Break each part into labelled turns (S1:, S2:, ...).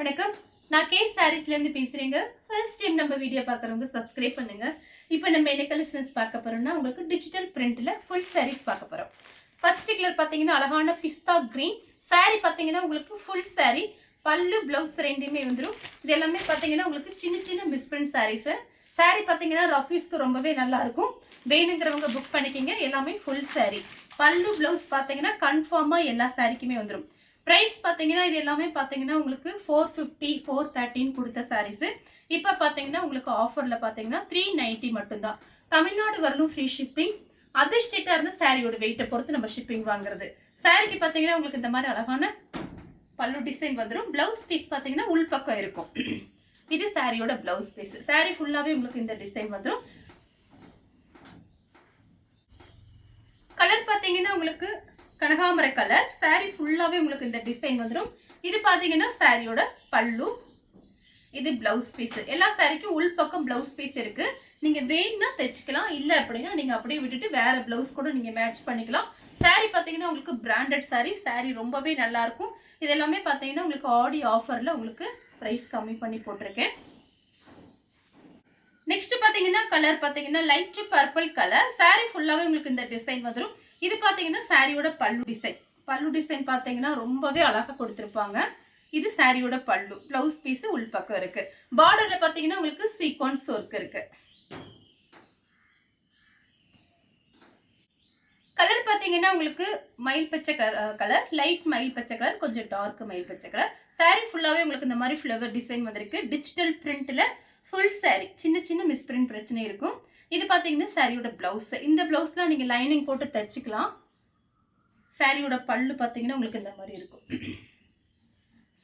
S1: வணக்கம். நான் கே சாரீஸ்லேருந்து பேசுகிறேங்க. ஃபர்ஸ்ட் டைம் நம்ம வீடியோ பார்க்குறவங்க சப்ஸ்கிரைப் பண்ணுங்க. இப்போ நம்ம என்ன கலெக்ஷன்ஸ் பார்க்க போகிறோம்னா உங்களுக்கு டிஜிட்டல் பிரிண்டில் ஃபுல் சாரீஸ் பார்க்க போகிறோம். ஃபர்ஸ்ட் கலர் பார்த்தீங்கன்னா அழகான பிஸ்தா க்ரீன் சாரீ. பார்த்தீங்கன்னா உங்களுக்கு ஃபுல் சாரீ, பல்லு ப்ளவுஸ் ரெண்டுமே வந்துடும். இது எல்லாமே பார்த்தீங்கன்னா உங்களுக்கு சின்ன சின்ன மிஸ்பிரிண்ட் சாரீஸு. சாரீ பார்த்தீங்கன்னா ரஃப்யூஸ்க்கு ரொம்பவே நல்லாயிருக்கும். வேணுங்கிறவங்க புக் பண்ணிக்கிங்க. எல்லாமே ஃபுல் சாரீ. பல்லு ப்ளவுஸ் பார்த்தீங்கன்னா கன்ஃபார்மாக எல்லா சாரீக்குமே வந்துடும். ப்ரைஸ் பார்த்தீங்கன்னா இது எல்லாமே பார்த்தீங்கன்னா உங்களுக்கு 450 413 கொடுத்த சாரீஸு. இப்போ பார்த்தீங்கன்னா உங்களுக்கு ஆஃபரில் பார்த்தீங்கன்னா 390 மட்டும்தான். தமிழ்நாடு வரலும் ஃப்ரீ ஷிப்பிங். அதர் ஸ்டேட்டாக இருந்து சாரியோட வெயிட்டை பொறுத்து நம்ம ஷிப்பிங் வாங்குறது. சாரிக்கு பார்த்தீங்கன்னா உங்களுக்கு இந்த மாதிரி அழகான பல்லு டிசைன் வந்துடும். ப்ளவுஸ் பீஸ் பார்த்தீங்கன்னா உள் பக்கம் இருக்கும். இது சாரியோட ப்ளவுஸ் பீஸ். சாரி ஃபுல்லாகவே உங்களுக்கு இந்த டிசைன் வந்துடும். கலர் பார்த்தீங்கன்னா உங்களுக்கு கனகாமர கலர். சாரி ஃபுல்லாகவே உங்களுக்கு இந்த டிசைன் வந்துடும். இது பார்த்தீங்கன்னா சாரியோட பல்லு, இது பிளவுஸ் பீஸ். எல்லா சாரிக்கும் உள் பக்கம் பிளவுஸ் பீஸ் இருக்கு. நீங்க வேணும்னா தைச்சிக்கலாம், இல்லை அப்படின்னா நீங்க அப்படியே விட்டுட்டு வேற பிளவுஸ் கூட நீங்க மேட்ச் பண்ணிக்கலாம். சாரி பார்த்தீங்கன்னா உங்களுக்கு பிராண்டட் சாரி. சாரி ரொம்பவே நல்லா இருக்கும். இது எல்லாமே பார்த்தீங்கன்னா உங்களுக்கு ஆடி ஆஃபர்ல உங்களுக்கு பிரைஸ் கம்மி பண்ணி போட்டிருக்கேன். நெக்ஸ்ட் பார்த்தீங்கன்னா கலர் பார்த்தீங்கன்னா லைட் பர்பிள் கலர். சாரி ஃபுல்லாகவே உங்களுக்கு இந்த டிசைன் வந்துடும். இது பார்த்தீங்கன்னா சாரியோட பல்லு டிசைன். பல்லு டிசைன் பார்த்தீங்கன்னா ரொம்பவே அழகாக கொடுத்துருப்பாங்க. இது சாரியோட பல்லு, பிளவுஸ் பீஸ் உள் பக்கம் இருக்கு. பார்டர்ல பார்த்தீங்கன்னா உங்களுக்கு சீக்வன்ஸ் ஒர்க் இருக்கு. கலர் பார்த்தீங்கன்னா உங்களுக்கு மயில் பச்சை கலர், லைட் மயில் பச்சை கலர், கொஞ்சம் டார்க் மயில் பச்சை கலர். சாரி ஃபுல்லாகவே உங்களுக்கு இந்த மாதிரி ஃப்ளவர் டிசைன் வந்திருக்கு. டிஜிட்டல் பிரிண்ட்ல ஃபுல் சாரி. சின்ன சின்ன மிஸ் பிரிண்ட் பிரச்சனை இருக்கும். இது பார்த்தீங்கன்னா சாரியோட பிளவுஸ். இந்த பிளவுஸ்லாம் நீங்கள் லைனிங் போட்டு தைச்சிக்கலாம். சாரியோட பல்லு பார்த்தீங்கன்னா உங்களுக்கு இந்த மாதிரி இருக்கும்.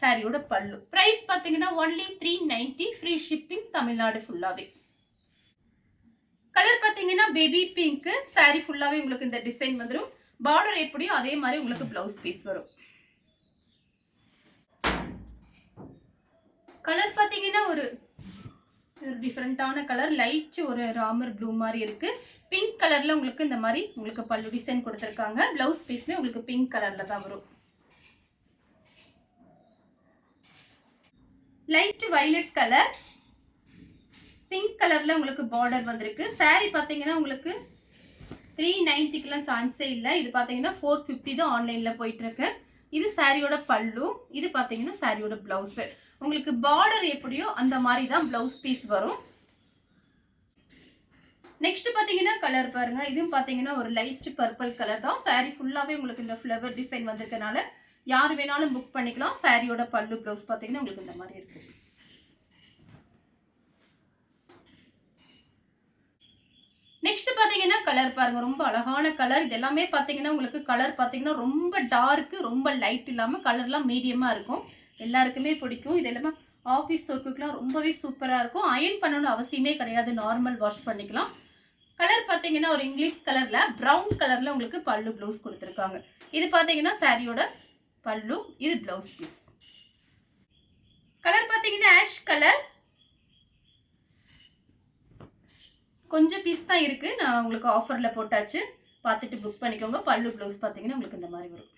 S1: சாரியோட பல்லு பிரைஸ் பார்த்தீங்கன்னா ஒன்லி 390 ஃப்ரீ ஷிப்பிங் தமிழ்நாடு ஃபுல்லாகவே. கலர் பார்த்தீங்கன்னா பேபி பிங்க். சாரி ஃபுல்லாகவே உங்களுக்கு இந்த டிசைன் வந்துடும். பார்டர் எப்படியோ அதே மாதிரி உங்களுக்கு பிளவுஸ் பீஸ் வரும். கலர் பார்த்தீங்கன்னா ஒரு டிஃப்ரெண்டான கலர், லைட் ஒரு ராமர் ப்ளூ மாதிரி இருக்கு. பிங்க் கலர்ல உங்களுக்கு இந்த மாதிரி உங்களுக்கு பல்லு டிசைன் கொடுத்துருக்காங்க. பிளவுஸ் பீஸ்மே உங்களுக்கு பிங்க் கலர்ல தான் வரும். லைட் வயலட் கலர், பிங்க் கலர்ல உங்களுக்கு பார்டர் வந்திருக்கு. சாரி பார்த்தீங்கன்னா உங்களுக்கு 390க்குலாம் சான்ஸே இல்லை. இது பார்த்தீங்கன்னா 450 தான் ஆன்லைன்ல போயிட்டு இருக்கு. இது சாரியோட பல்லு, இது பார்த்தீங்கன்னா சாரியோட பிளவுஸ். உங்களுக்கு பார்டர் எப்படியோ அந்த மாதிரி தான் பிளவுஸ் பீஸ் வரும். நெக்ஸ்ட் பார்த்தீங்கன்னா கலர் பாருங்க. இதுவும் பார்த்தீங்கன்னா ஒரு லைட் பர்பிள் கலர் தான். சாரி ஃபுல்லாகவே உங்களுக்கு இந்த ஃப்ளவர் டிசைன் வந்திருக்கனால யார் வேணாலும் புக் பண்ணிக்கலாம். சாரியோட பல்லு பிளவுஸ் பார்த்தீங்கன்னா உங்களுக்கு இந்த மாதிரி இருக்கு. நெக்ஸ்ட் பார்த்தீங்கன்னா கலர் பாருங்க. ரொம்ப அழகான கலர். இது எல்லாமே பார்த்தீங்கன்னா உங்களுக்கு கலர் பார்த்தீங்கன்னா ரொம்ப டார்க்கு, ரொம்ப லைட் இல்லாமல் கலர்லாம் மீடியமாக இருக்கும். எல்லாருக்குமே பிடிக்கும். இது எல்லாமே ஆஃபீஸ் ஒர்க்குக்குலாம் ரொம்பவே சூப்பராக இருக்கும். அயன் பண்ணணும் அவசியமே கிடையாது, நார்மல் வாஷ் பண்ணிக்கலாம். கலர் பார்த்தீங்கன்னா ஒரு இங்கிலீஷ் கலரில் ப்ரௌன் கலரில் உங்களுக்கு பல்லு ப்ளவுஸ் கொடுத்துருக்காங்க. இது பார்த்தீங்கன்னா சாரியோட பல்லு, இது ப்ளவுஸ் பீஸ். கலர் பார்த்தீங்கன்னா ஆஷ் கலர். கொஞ்சம் பீஸ் தான் இருக்கு. நான் உங்களுக்கு ஆஃபரில் போட்டாச்சு, பார்த்துட்டு புக் பண்ணிக்கோங்க. பல்லு ப்ளவுஸ் பார்த்தீங்கன்னா உங்களுக்கு இந்த மாதிரி வரும்.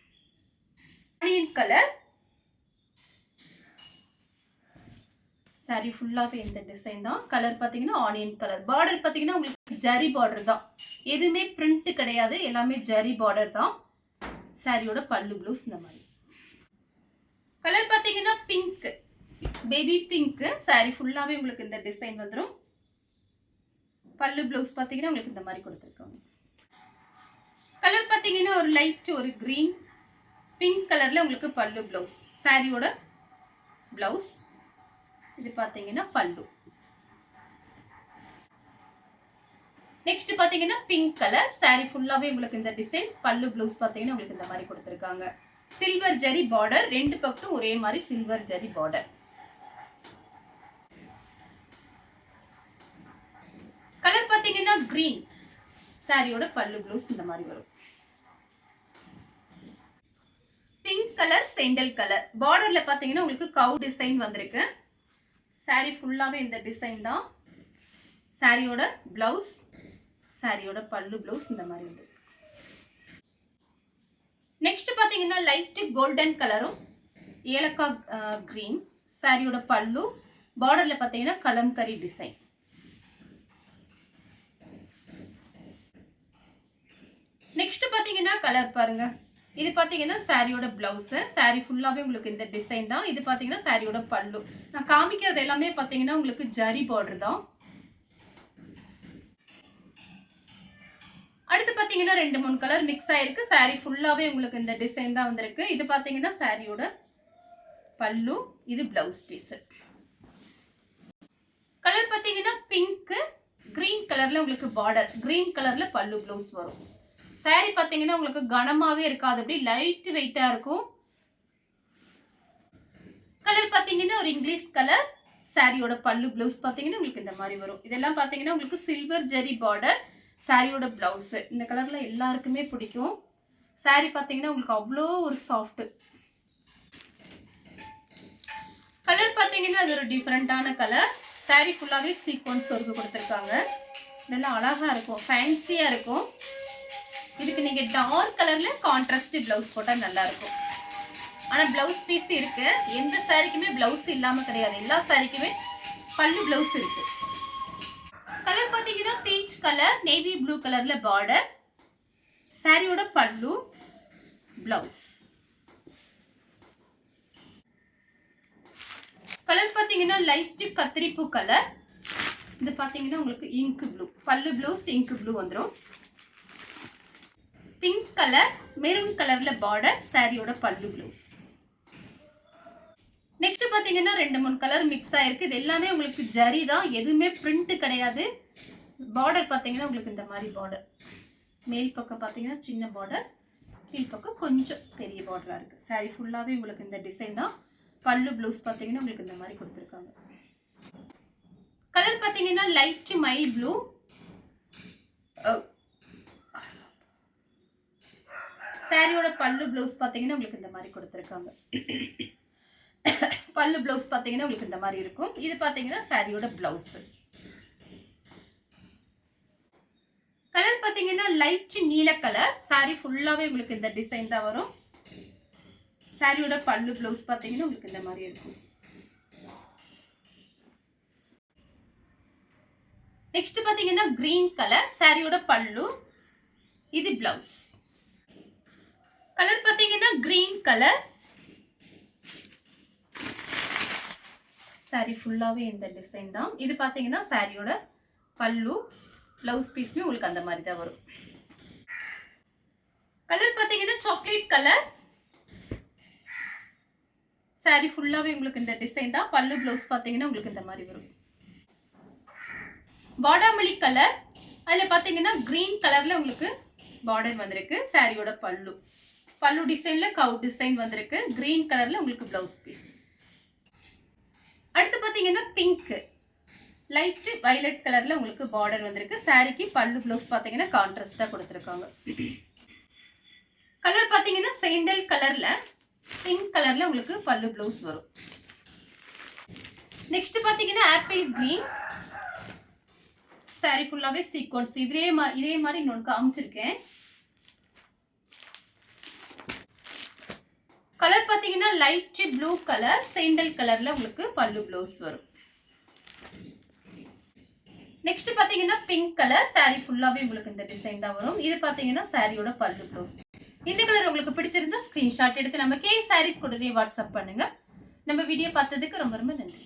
S1: Onion colour. சாரி ஃபுல்லாகவே இந்த டிசைன் தான். கலர் பார்த்தீங்கன்னா ஆனியன் கலர். பார்டர் பார்த்தீங்கன்னா உங்களுக்கு ஜரி பார்டர் தான். எதுவுமே பிரிண்ட் கிடையாது, எல்லாமே ஜரி பார்டர் தான். சாரியோட பல்லு ப்ளவுஸ் இந்த மாதிரி. கலர் பார்த்தீங்கன்னா பிங்க், பேபி பிங்க். சாரி ஃபுல்லாகவே உங்களுக்கு இந்த டிசைன் வந்துடும். பல்லு ப்ளவுஸ் பார்த்தீங்கன்னா உங்களுக்கு இந்த மாதிரி கொடுத்துருக்காங்க. கலர் பார்த்தீங்கன்னா ஒரு லைட் ஒரு கிரீன் பிங்க் கலரில் உங்களுக்கு பல்லு ப்ளவுஸ். சாரியோட ப்ளவுஸ். இது பார்த்தீங்கன்னா பல்லு. நெக்ஸ்ட் பார்த்தீங்கன்னா பிங்க் கலர். சாரி ஃபுல்லாகவே உங்களுக்கு இந்த டிசைன். பல்லு ப்ளவுஸ் பார்த்தீங்கன்னா உங்களுக்கு இந்த மாதிரி கொடுத்துருக்காங்க. சில்வர் ஜரி பார்டர், ரெண்டு பக்கம் ஒரே மாதிரி சில்வர் ஜரி பார்டர். கலர் பார்த்தீங்கன்னா கிரீன். சாரியோட பல்லு ப்ளவுஸ் இந்த மாதிரி வரும். Pink colour, sandal colour. பார்டர்ல பார்த்தீங்கன்னா உங்களுக்கு கவ் டிசைன் வந்திருக்கு. சாரி ஃபுல்லாகவே இந்த டிசைன் தான். சாரியோட பிளவுஸ், சாரியோட பல்லு ப்ளவுஸ் இந்த மாதிரி இருக்கு. நெக்ஸ்ட் பார்த்தீங்கன்னா லைட் கோல்டன் கலரும் ஏலக்காய் கிரீன். சாரியோட பல்லு. பார்டர்ல பாத்தீங்கன்னா கலம்கரி டிசைன். நெக்ஸ்ட் பாத்தீங்கன்னா கலர் பாருங்க. இது பாத்தீங்கன்னா சாரியோட பிளவுஸ். சாரி ஃபுல்லாவே உங்களுக்கு இந்த டிசைன் தான். இது பாத்தீங்கன்னா சாரியோட பல்லு. நான் காமிக்கிறது எல்லாமே பாத்தீங்கன்னா உங்களுக்கு ஜரி பார்டர் தான். அடுத்து பாத்தீங்கன்னா 2-3 கலர் மிக்ஸ் ஆயிருக்கு. சாரி ஃபுல்லாவே உங்களுக்கு இந்த டிசைன் தான் வந்திருக்கு. இது பாத்தீங்கன்னா சாரியோட பல்லு. இது பிளவுஸ் பீஸ். கலர் பாத்தீங்கன்னா பிங்க், கிரீன் கலர்ல உங்களுக்கு பார்டர். கிரீன் கலர்ல பல்லு பிளவுஸ் வரும். சாரி பாத்தீங்கன்னா உங்களுக்கு கனமாவே இருக்காது, அப்படி லைட் வெயிட்டா இருக்கும். கலர் பாத்தீங்கன்னா ஒரு இங்கிலீஷ் கலர். சாரியோட பல்லு பிளவுஸ் பாத்தீங்கன்னா உங்களுக்கு இந்த மாதிரி வரும். இதெல்லாம் பாத்தீங்கன்னா உங்களுக்கு சில்வர் ஜெரி பார்டர். சாரியோட பிளவுஸ் இந்த கலர்ல எல்லாருக்குமே பிடிக்கும். சாரி பாத்தீங்கன்னா உங்களுக்கு அவ்வளோ ஒரு சாஃப்ட். கலர் பாத்தீங்கன்னா அது ஒரு டிஃபரெண்டான கலர். சாரி ஃபுல்லாவே சீக்வன்ஸ் ஒர்க் கொடுத்துருக்காங்க. இதெல்லாம் அழகா இருக்கும், ஃபேன்சியா இருக்கும். இதுக்கு நீங்க டார்க் கலர்ல கான்ட்ராஸ்ட் பிளவுஸ் போட்டா நல்லா இருக்கும். ஆனா பிளவுஸ் பீஸ் இருக்கு. எந்த சாரிக்குமே பிளவுஸ் இல்லாம கிடையாது. எல்லா சாரிக்குமே பல்லு பிளவுஸ் இருக்கு. கலர் பாத்தீங்கன்னா பீச் கலர், நேவி ப்ளூ கலர்ல பார்டர். சாரியோட பல்லு, பிளவுஸ். கலர் பாத்தீங்கன்னா லைட் கத்திரிப்பூ கலர். இது பாத்தீங்கன்னா உங்களுக்கு இங்க் ப்ளூ. பல்லு பிளவுஸ் இங்க் ப்ளூ வந்துடும். பிங்க் கலர், மெரூன் கலர்ல பார்டர். சாரியோட பல்லு பிளவுஸ். நெக்ஸ்ட் பாத்தீங்கன்னா 2-3 கலர் மிக்ஸ் ஆயிருக்கு. இது எல்லாமே உங்களுக்கு ஜரி தான், எதுவுமே பிரிண்ட் கிடையாது. பார்டர் பாத்தீங்கன்னா உங்களுக்கு இந்த மாதிரி பார்டர். மேல் பக்கம் பாத்தீங்கன்னா சின்ன பார்டர், கீழ் பக்கம் கொஞ்சம் பெரிய பார்டரா இருக்கு. சாரி ஃபுல்லாவே உங்களுக்கு இந்த டிசைன் தான். பல்லு பிளவுஸ் பாத்தீங்கன்னா உங்களுக்கு இந்த மாதிரி கொடுத்துருக்காங்க. கலர் பாத்தீங்கன்னா லைட் மைல் ப்ளூ. சாரியோட பல்லு பிளவுஸ் பாத்தீங்கன்னா உங்களுக்கு இந்த மாதிரி கொடுத்துருக்காங்க. பல்லு பிளவுஸ் பாத்தீங்கன்னா உங்களுக்கு இந்த மாதிரி இருக்கும். இது பாத்தீங்கன்னா சாரியோட பிளவுஸ். கலர் பாத்தீங்கன்னா லைட் நீல கலர். சாரி ஃபுல்லாவே உங்களுக்கு இந்த டிசைன் தான் வரும். சாரியோட பல்லு பிளவுஸ் பாத்தீங்கன்னா உங்களுக்கு இந்த மாதிரி இருக்கும். நெக்ஸ்ட் பாத்தீங்கன்னா கிரீன் கலர். சாரியோட பல்லு, இது பிளவுஸ். கலர் பாத்தீங்கன்னா கிரீன் கலர். சாரி ஃபுல்லாவே இந்த டிசைன் தான். இது பாத்தீங்கன்னா சாரியோட பல்லு, பிளவுஸ் பீஸ்மே உங்களுக்கு அந்த மாதிரி தான் வரும். கலர் பாத்தீங்கன்னா சாக்லேட் கலர். சாரி ஃபுல்லாவே உங்களுக்கு இந்த டிசைன் தான். பல்லு பிளவுஸ் பாத்தீங்கன்னா உங்களுக்கு இந்த மாதிரி வரும். பாடாமல்லி கலர். அதுல பாத்தீங்கன்னா கிரீன் கலர்ல உங்களுக்கு பார்டர் வந்திருக்கு. சாரியோட பல்லு, பல்லு டிசைன்ல கவ் டிசைன் வந்திருக்கு. கிரீன் கலர்ல உங்களுக்கு பிளவுஸ் பீஸ். அடுத்து பாத்தீங்கன்னா பிங்க், லைட் வயலட் கலர்ல உங்களுக்கு பார்டர் வந்திருக்கு. சாரிக்கு பல்லு பிளவுஸ் பாத்தீங்கன்னா கான்ட்ராஸ்டா கொடுத்துருக்காங்க. கலர் பாத்தீங்கன்னா சேண்டல் கலர்ல பிங்க் கலர்ல உங்களுக்கு பல்லு பிளவுஸ் வரும். நெக்ஸ்ட் பாத்தீங்கன்னா ஆப்பிள் கிரீன். சாரி ஃபுல்லாவே சீக்வன்ஸ். இதே மாதிரி இன்னொன்று காமிச்சிருக்கேன். கலர் பாத்தீங்கன்னா லைட் ப்ளூ கலர், சேண்டல் கலர்ல உங்களுக்கு பல்லு பிளவுஸ் வரும். நெக்ஸ்ட் பாத்தீங்கன்னா பிங்க் கலர். சாரி ஃபுல்லாவே உங்களுக்கு இந்த டிசைன் தான் வரும். இது பாத்தீங்கன்னா சாரியோட பல்லு பிளவுஸ். இந்த கலர் உங்களுக்கு பிடிச்சிருந்தா ஸ்கிரீன்ஷாட் எடுத்து நம்ம கே சாரீஸ் உடனே வாட்ஸ்அப் பண்ணுங்க. நம்ம வீடியோ பார்த்ததுக்கு ரொம்ப ரொம்ப நன்றி.